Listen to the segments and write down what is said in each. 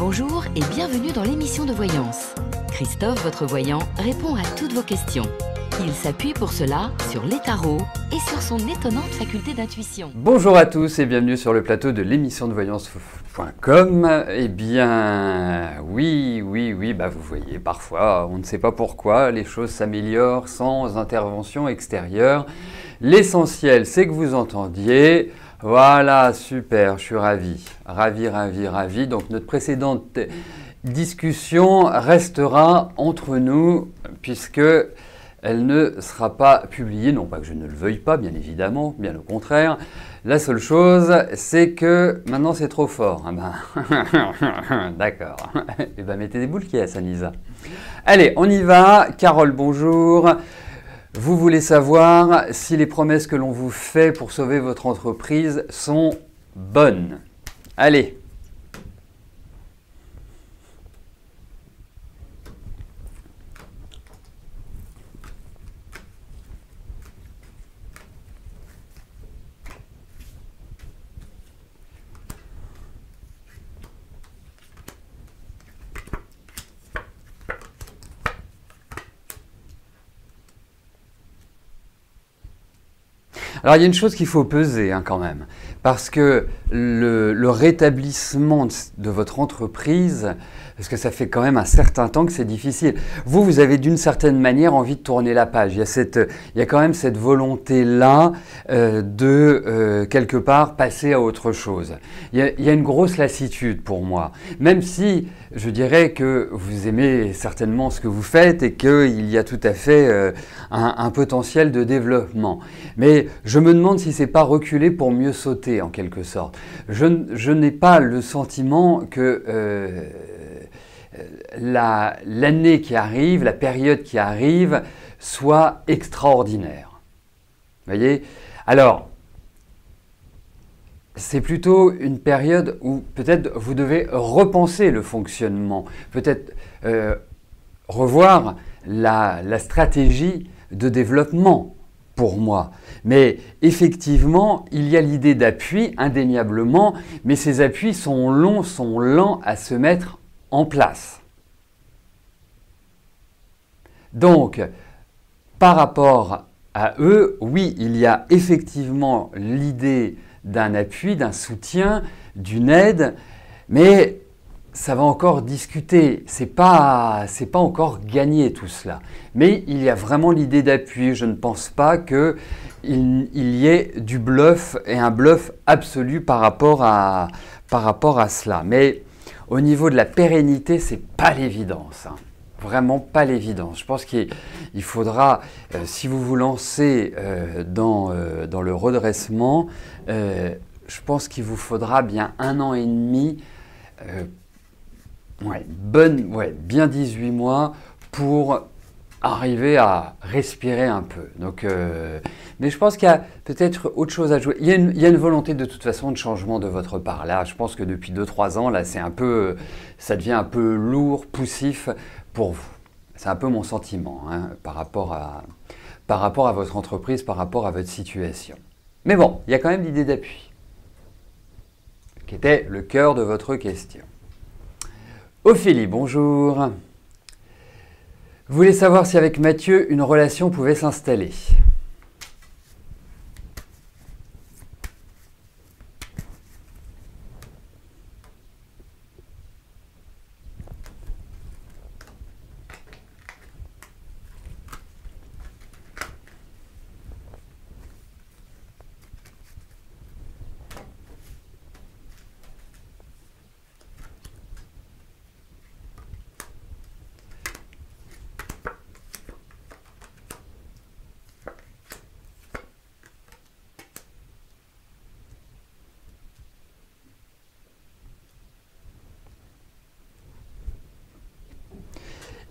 Bonjour et bienvenue dans l'émission de voyance. Christophe, votre voyant, répond à toutes vos questions. Il s'appuie pour cela sur les tarots et sur son étonnante faculté d'intuition. Bonjour à tous et bienvenue sur le plateau de l'émission de voyance.com. Eh bien, oui, vous voyez, parfois, on ne sait pas pourquoi, les choses s'améliorent sans intervention extérieure. L'essentiel, c'est que vous entendiez. Voilà, super, je suis ravi. Ravi. Donc, notre précédente discussion restera entre nous puisque elle ne sera pas publiée, non pas que je ne le veuille pas, bien évidemment, bien au contraire. La seule chose, c'est que maintenant c'est trop fort. Ah ben, d'accord. Eh ben, mettez des boules qui est, Anisa. Allez, on y va. Carole, bonjour. Vous voulez savoir si les promesses que l'on vous fait pour sauver votre entreprise sont bonnes. Allez. Alors, il y a une chose qu'il faut peser quand même, parce que le rétablissement de votre entreprise, parce que ça fait quand même un certain temps que c'est difficile. Vous avez d'une certaine manière envie de tourner la page. Il y a quand même cette volonté-là de, quelque part, passer à autre chose. Il y a une grosse lassitude pour moi, même si je dirais que vous aimez certainement ce que vous faites et qu'il y a tout à fait un potentiel de développement. Mais je me demande si c'est pas reculer pour mieux sauter en quelque sorte. Je n'ai pas le sentiment que l'année qui arrive, la période qui arrive, soit extraordinaire. Vous voyez? Alors, c'est plutôt une période où peut-être vous devez repenser le fonctionnement, peut-être revoir la stratégie de développement pour moi. Mais effectivement, il y a l'idée d'appui, indéniablement, mais ces appuis sont longs, sont lents à se mettre en place. Donc, par rapport à eux, oui, il y a effectivement l'idée d'un appui, d'un soutien, d'une aide, mais ça va encore discuter. C'est pas encore gagné tout cela. Mais il y a vraiment l'idée d'appui. Je ne pense pas qu'il y ait du bluff et un bluff absolu par rapport à cela. Mais au niveau de la pérennité, c'est pas l'évidence. Vraiment pas l'évidence. Je pense qu'il faudra, si vous vous lancez dans le redressement, je pense qu'il vous faudra bien 1 an et demi, bien 18 mois pour arriver à respirer un peu. Donc, mais je pense qu'il y a peut-être autre chose à jouer. Il y a une volonté de toute façon de changement de votre part. Là, je pense que depuis 2-3 ans, là, ça devient un peu lourd, poussif pour vous. C'est un peu mon sentiment par rapport à votre entreprise, par rapport à votre situation. Mais bon, il y a quand même l'idée d'appui, qui était le cœur de votre question. Ophélie, bonjour. Vous voulez savoir si avec Mathieu, une relation pouvait s'installer?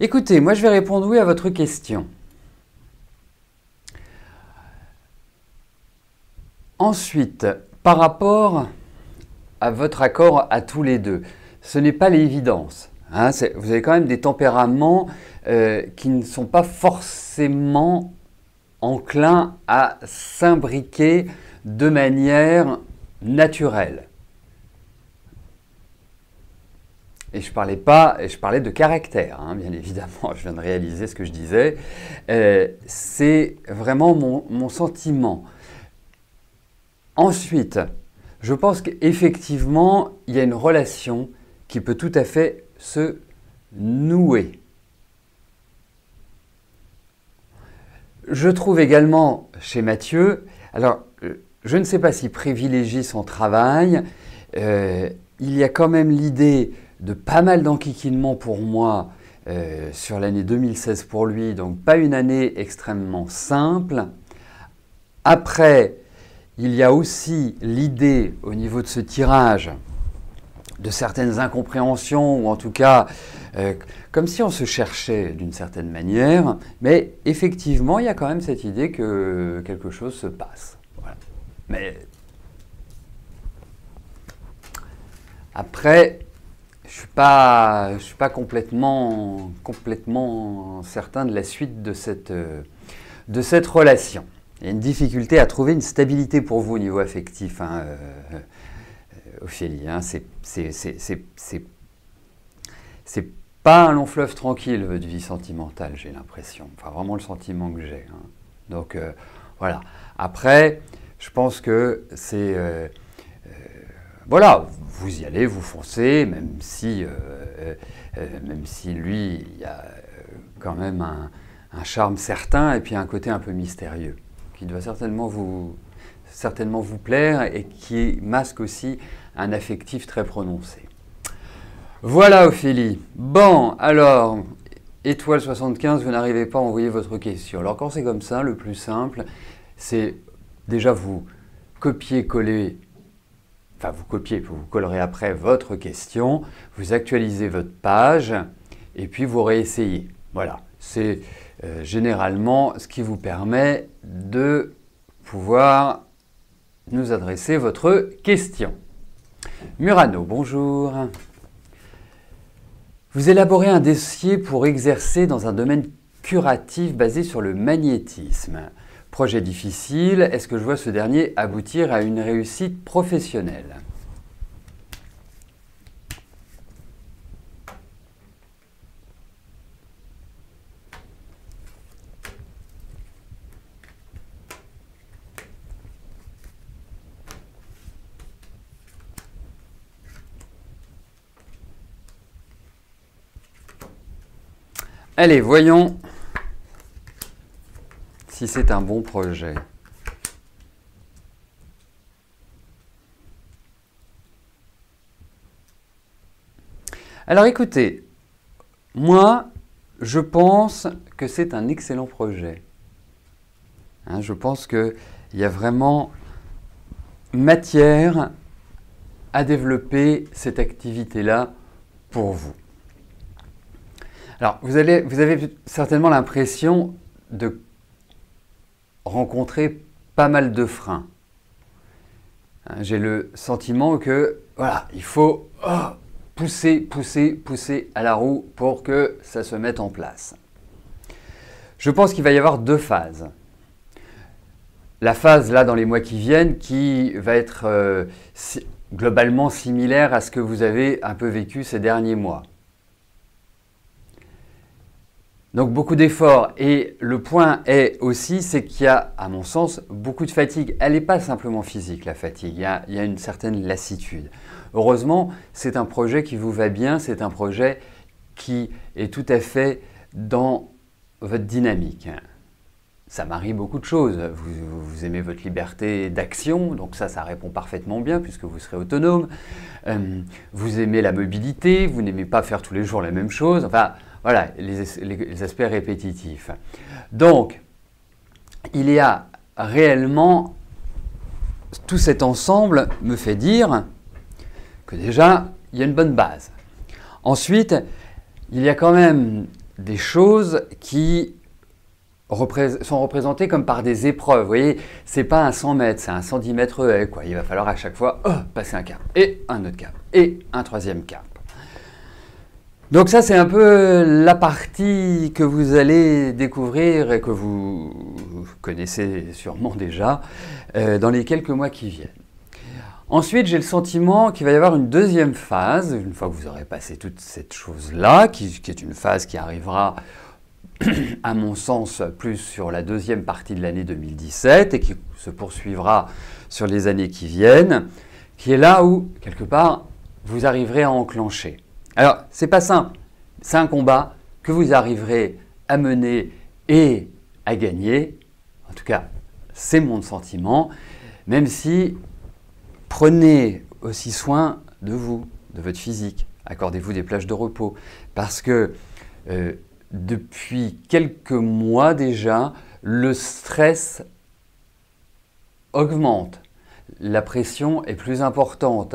Écoutez, moi je vais répondre oui à votre question. Ensuite, par rapport à votre accord à tous les deux, ce n'est pas l'évidence. Vous avez quand même des tempéraments qui ne sont pas forcément enclins à s'imbriquer de manière naturelle. et je parlais de caractère, hein, bien évidemment, je viens de réaliser ce que je disais, c'est vraiment mon sentiment. Ensuite, je pense qu'effectivement, il y a une relation qui peut tout à fait se nouer. Je trouve également chez Mathieu, alors je ne sais pas s'il privilégie son travail, il y a quand même l'idée de pas mal d'enquiquinements pour moi sur l'année 2016 pour lui, donc pas une année extrêmement simple. Après, il y a aussi l'idée au niveau de ce tirage de certaines incompréhensions, ou en tout cas comme si on se cherchait d'une certaine manière, mais effectivement il y a quand même cette idée que quelque chose se passe. Voilà. Mais après, je ne suis pas complètement certain de la suite de cette relation. Il y a une difficulté à trouver une stabilité pour vous au niveau affectif, hein, Ophélie. Hein, c'est pas un long fleuve tranquille, votre vie sentimentale, j'ai l'impression. Enfin, vraiment le sentiment que j'ai. Hein. Donc, voilà. Après, je pense que c'est... voilà, vous y allez, vous foncez, même si lui, il y a quand même un charme certain et puis un côté un peu mystérieux qui doit certainement vous plaire et qui masque aussi un affectif très prononcé. Voilà Ophélie. Bon, alors, étoile 75, vous n'arrivez pas à envoyer votre question. Alors quand c'est comme ça, le plus simple, c'est déjà vous copier-coller, enfin vous collerez après votre question, vous actualisez votre page et puis vous réessayez. Voilà, c'est généralement ce qui vous permet de pouvoir nous adresser votre question. Murano, bonjour. Vous élaborez un dossier pour exercer dans un domaine curatif basé sur le magnétisme. Projet difficile, est-ce que je vois ce dernier aboutir à une réussite professionnelle ? Allez, voyons si c'est un bon projet. Alors écoutez, moi, je pense que c'est un excellent projet. Hein, je pense qu'il y a vraiment matière à développer cette activité-là pour vous. Alors, vous avez certainement l'impression de rencontrer pas mal de freins. J'ai le sentiment que, voilà, il faut pousser à la roue pour que ça se mette en place. Je pense qu'il va y avoir deux phases. La phase, là, dans les mois qui viennent, qui va être globalement similaire à ce que vous avez un peu vécu ces derniers mois. Donc beaucoup d'efforts, et le point est aussi, c'est qu'il y a, à mon sens, beaucoup de fatigue. Elle n'est pas simplement physique, la fatigue, il y a une certaine lassitude. Heureusement, c'est un projet qui vous va bien, c'est un projet qui est tout à fait dans votre dynamique. Ça marie beaucoup de choses. Vous aimez votre liberté d'action, donc ça répond parfaitement bien puisque vous serez autonome. Vous aimez la mobilité, vous n'aimez pas faire tous les jours la même chose. Enfin, voilà, les aspects répétitifs. Donc, il y a réellement, tout cet ensemble me fait dire que déjà, il y a une bonne base. Ensuite, il y a quand même des choses qui sont représentées comme par des épreuves. Vous voyez, ce n'est pas un 100 mètres, c'est un 110 mètres haie, quoi. Il va falloir à chaque fois passer un cap, et un autre cap, et un troisième cap. Donc ça, c'est un peu la partie que vous allez découvrir et que vous connaissez sûrement déjà dans les quelques mois qui viennent. Ensuite, j'ai le sentiment qu'il va y avoir une deuxième phase, une fois que vous aurez passé toute cette chose-là, qui est une phase qui arrivera, à mon sens, plus sur la deuxième partie de l'année 2017 et qui se poursuivra sur les années qui viennent, qui est là où, quelque part, vous arriverez à enclencher. Alors, c'est pas simple, c'est un combat que vous arriverez à mener et à gagner. En tout cas, c'est mon sentiment, même si prenez aussi soin de vous, de votre physique. Accordez-vous des plages de repos. Parce que depuis quelques mois déjà, le stress augmente. La pression est plus importante.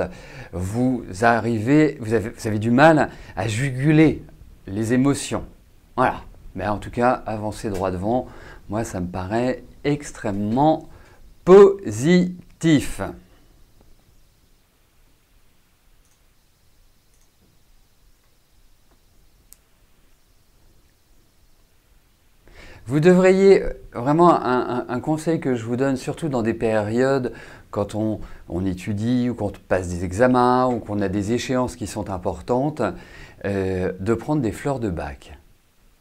Vous avez du mal à juguler les émotions. Voilà. Mais en tout cas, avancez droit devant. Moi, ça me paraît extrêmement positif. Vous devriez, vraiment un conseil que je vous donne, surtout dans des périodes quand on étudie ou quand on passe des examens ou qu'on a des échéances qui sont importantes, de prendre des fleurs de bac.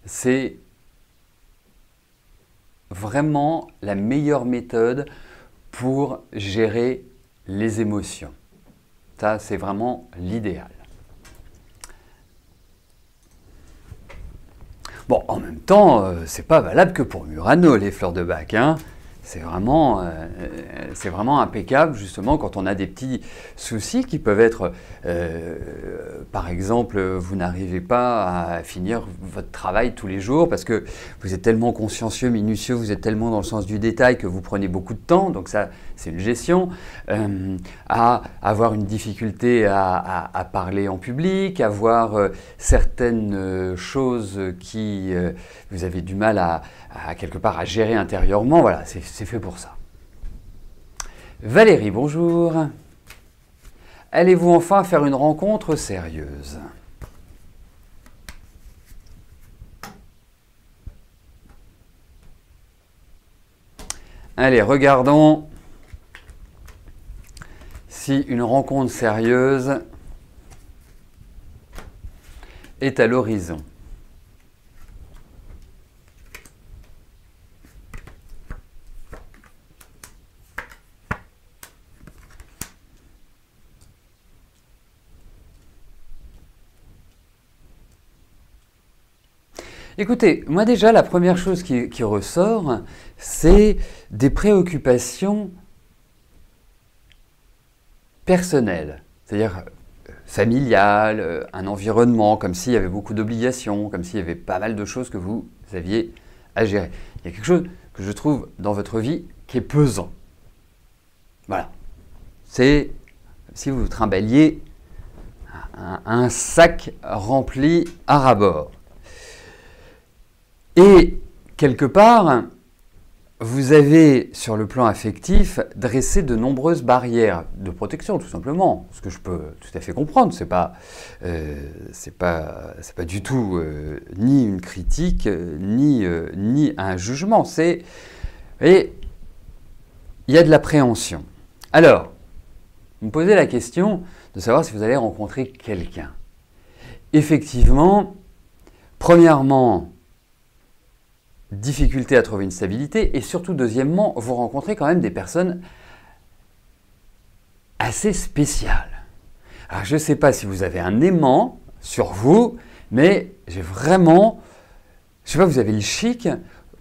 C'est vraiment la meilleure méthode pour gérer les émotions. Ça, c'est vraiment l'idéal. Bon, en même temps, c'est pas valable que pour Murano, les fleurs de bac, hein. C'est vraiment impeccable, justement, quand on a des petits soucis qui peuvent être, par exemple, vous n'arrivez pas à finir votre travail tous les jours parce que vous êtes tellement consciencieux, minutieux, vous êtes tellement dans le sens du détail que vous prenez beaucoup de temps, donc ça, c'est une gestion. À avoir une difficulté à parler en public, avoir certaines choses qui vous avez du mal à quelque part à gérer intérieurement, voilà, c'est fait pour ça. Valérie, bonjour. Allez-vous enfin faire une rencontre sérieuse? Allez, regardons si une rencontre sérieuse est à l'horizon. Écoutez, moi déjà, la première chose qui ressort, c'est des préoccupations personnelles, c'est-à-dire familiales, un environnement, comme s'il y avait beaucoup d'obligations, comme s'il y avait pas mal de choses que vous aviez à gérer. Il y a quelque chose que je trouve dans votre vie qui est pesant. Voilà. C'est si vous trimballiez un sac rempli à ras-bord. Et quelque part, vous avez, sur le plan affectif, dressé de nombreuses barrières de protection, tout simplement. Ce que je peux tout à fait comprendre. C'est pas du tout ni une critique, ni un jugement. Et il y a de l'appréhension. Alors, vous me posez la question de savoir si vous allez rencontrer quelqu'un. Effectivement, premièrement, difficulté à trouver une stabilité, et surtout, deuxièmement, vous rencontrez quand même des personnes assez spéciales. Alors, je ne sais pas si vous avez un aimant sur vous, mais j'ai vraiment, je sais pas, vous avez le chic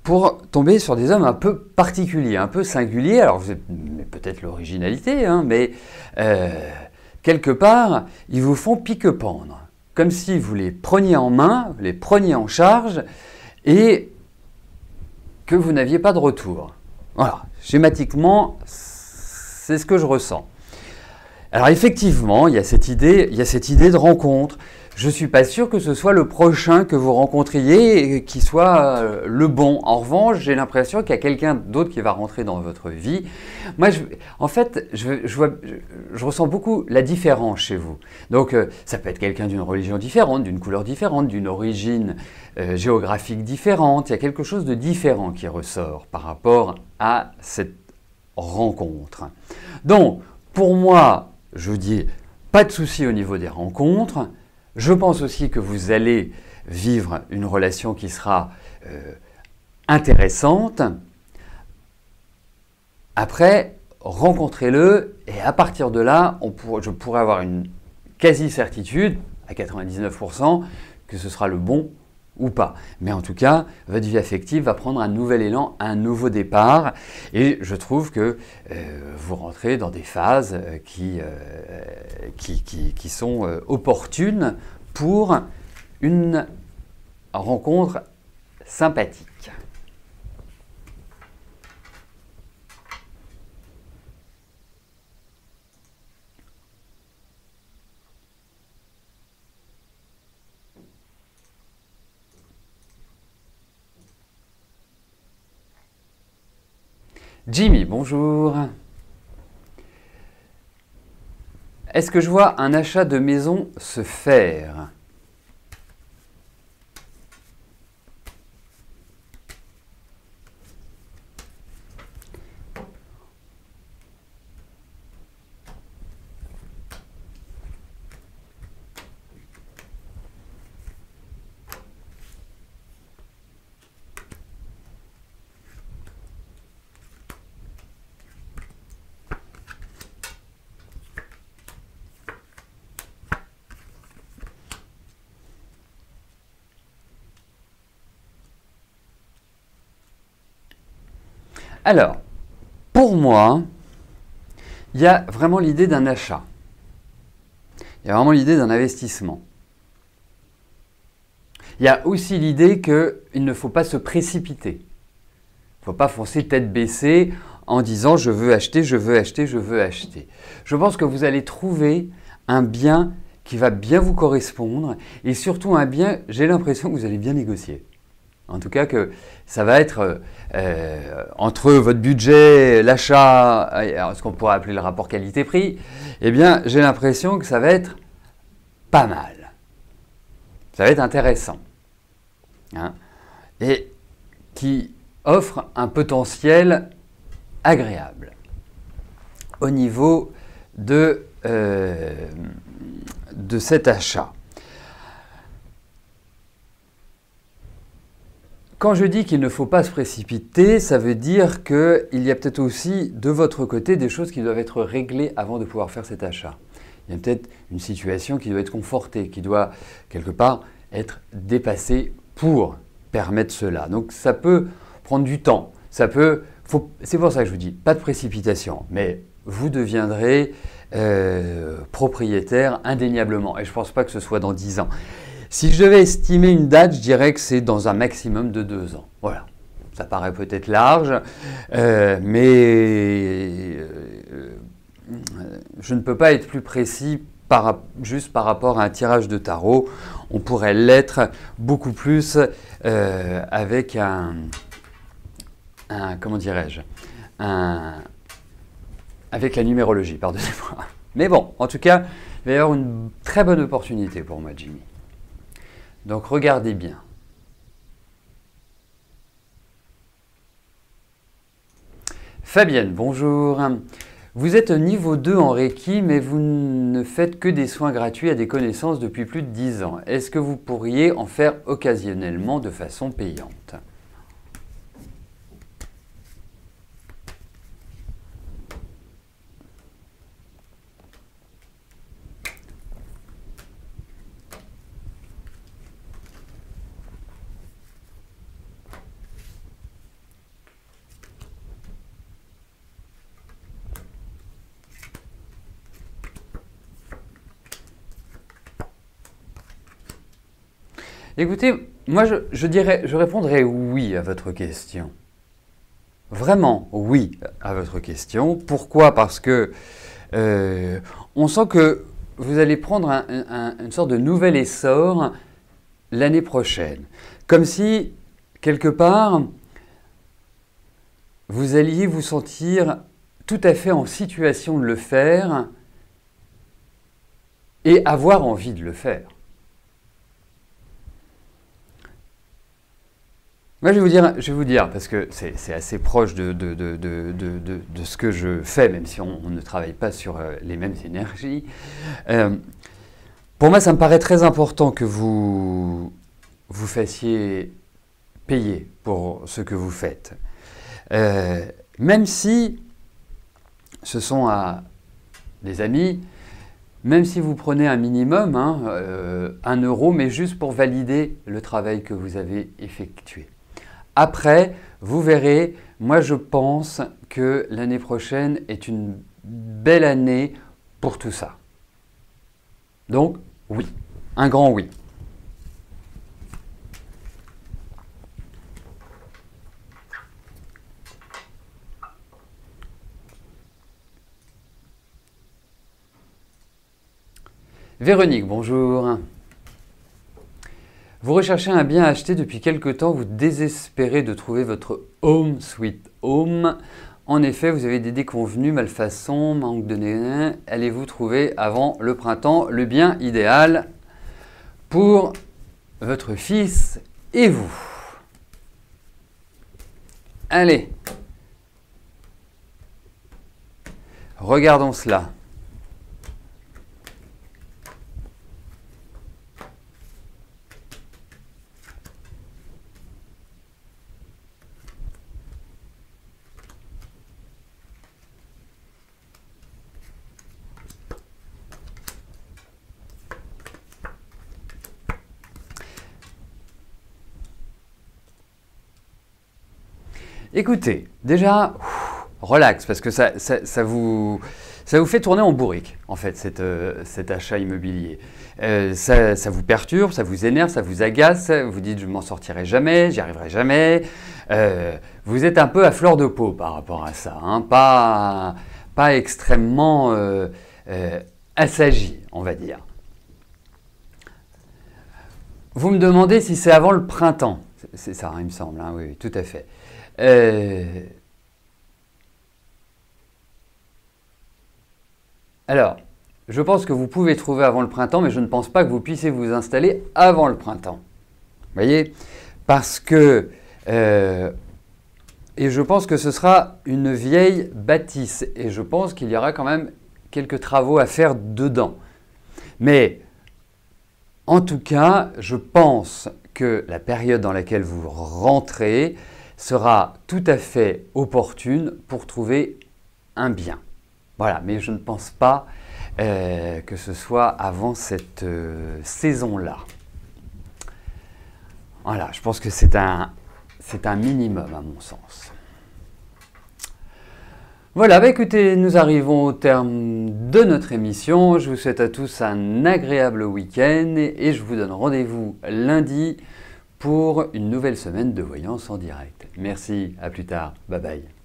pour tomber sur des hommes un peu particuliers, un peu singuliers. Alors, vous avez peut-être l'originalité, hein, mais quelque part, ils vous font pique-pendre, comme si vous les preniez en main, les preniez en charge, et que vous n'aviez pas de retour. Voilà, schématiquement, c'est ce que je ressens. Alors effectivement, il y a cette idée de rencontre. Je ne suis pas sûr que ce soit le prochain que vous rencontriez et qui soit le bon. En revanche, j'ai l'impression qu'il y a quelqu'un d'autre qui va rentrer dans votre vie. Moi, je ressens beaucoup la différence chez vous. Donc, ça peut être quelqu'un d'une religion différente, d'une couleur différente, d'une origine géographique différente. Il y a quelque chose de différent qui ressort par rapport à cette rencontre. Donc, pour moi, je vous dis, pas de souci au niveau des rencontres. Je pense aussi que vous allez vivre une relation qui sera intéressante. Après, rencontrez-le et à partir de là, je pourrais avoir une quasi-certitude, à 99%, que ce sera le bon ou pas. Mais en tout cas, votre vie affective va prendre un nouvel élan, un nouveau départ. Et je trouve que vous rentrez dans des phases qui sont opportunes pour une rencontre sympathique. Jimmy, bonjour. Est-ce que je vois un achat de maison se faire? Alors, pour moi, il y a vraiment l'idée d'un achat. Il y a vraiment l'idée d'un investissement. Il y a aussi l'idée qu'il ne faut pas se précipiter. Il ne faut pas foncer tête baissée en disant « je veux acheter, je veux acheter, je veux acheter ». Je pense que vous allez trouver un bien qui va bien vous correspondre et surtout un bien, j'ai l'impression que vous allez bien négocier. En tout cas, que ça va être entre votre budget, l'achat, ce qu'on pourrait appeler le rapport qualité-prix, eh bien, j'ai l'impression que ça va être pas mal. Ça va être intéressant. Hein, et qui offre un potentiel agréable au niveau de cet achat. Quand je dis qu'il ne faut pas se précipiter, ça veut dire qu'il y a peut-être aussi de votre côté des choses qui doivent être réglées avant de pouvoir faire cet achat. Il y a peut-être une situation qui doit être confortée, qui doit quelque part être dépassée pour permettre cela. Donc ça peut prendre du temps. C'est pour ça que je vous dis, pas de précipitation, mais vous deviendrez propriétaire indéniablement. Et je ne pense pas que ce soit dans 10 ans. Si je devais estimer une date, je dirais que c'est dans un maximum de 2 ans. Voilà, ça paraît peut-être large, mais je ne peux pas être plus précis juste par rapport à un tirage de tarot. On pourrait l'être beaucoup plus avec comment dirais-je, avec la numérologie, pardonnez-moi. Mais bon, en tout cas, il va y avoir une très bonne opportunité pour moi, Jimmy. Donc regardez bien. Fabienne, bonjour. Vous êtes niveau 2 en Reiki, mais vous ne faites que des soins gratuits à des connaissances depuis plus de 10 ans. Est-ce que vous pourriez en faire occasionnellement de façon payante ? Écoutez, moi je répondrais oui à votre question. Vraiment oui à votre question. Pourquoi ? Parce que on sent que vous allez prendre une sorte de nouvel essor l'année prochaine. Comme si, quelque part, vous alliez vous sentir tout à fait en situation de le faire et avoir envie de le faire. Moi, je vais vous dire, parce que c'est assez proche de ce que je fais, même si on ne travaille pas sur les mêmes énergies. Pour moi, ça me paraît très important que vous fassiez payer pour ce que vous faites. Même si ce sont des amis, même si vous prenez un minimum, 1 euro, mais juste pour valider le travail que vous avez effectué. Après, vous verrez, moi je pense que l'année prochaine est une belle année pour tout ça. Donc, oui, un grand oui. Véronique, bonjour. Vous recherchez un bien à acheter depuis quelque temps, vous désespérez de trouver votre home sweet home. En effet, vous avez des déconvenues, malfaçons, manque de nez. Allez-vous trouver avant le printemps le bien idéal pour votre fils et vous? Allez, regardons cela. Écoutez, déjà, relax, parce que ça vous fait tourner en bourrique, en fait, cet achat immobilier. Ça vous perturbe, ça vous énerve, ça vous agace, vous dites « je m'en sortirai jamais, j'y arriverai jamais ». Vous êtes un peu à fleur de peau par rapport à ça, hein, pas extrêmement assagi, on va dire. Vous me demandez si c'est avant le printemps. C'est ça, il me semble, hein, oui, tout à fait. Alors, je pense que vous pouvez trouver avant le printemps, mais je ne pense pas que vous puissiez vous installer avant le printemps. Vous voyez? Parce que... et je pense que ce sera une vieille bâtisse. Et je pense qu'il y aura quand même quelques travaux à faire dedans. Mais, en tout cas, je pense que la période dans laquelle vous rentrez sera tout à fait opportune pour trouver un bien. Voilà, mais je ne pense pas que ce soit avant cette saison-là. Voilà, je pense que c'est un minimum à mon sens. Voilà, bah écoutez, nous arrivons au terme de notre émission. Je vous souhaite à tous un agréable week-end et je vous donne rendez-vous lundi pour une nouvelle semaine de voyance en direct. Merci, à plus tard, bye bye.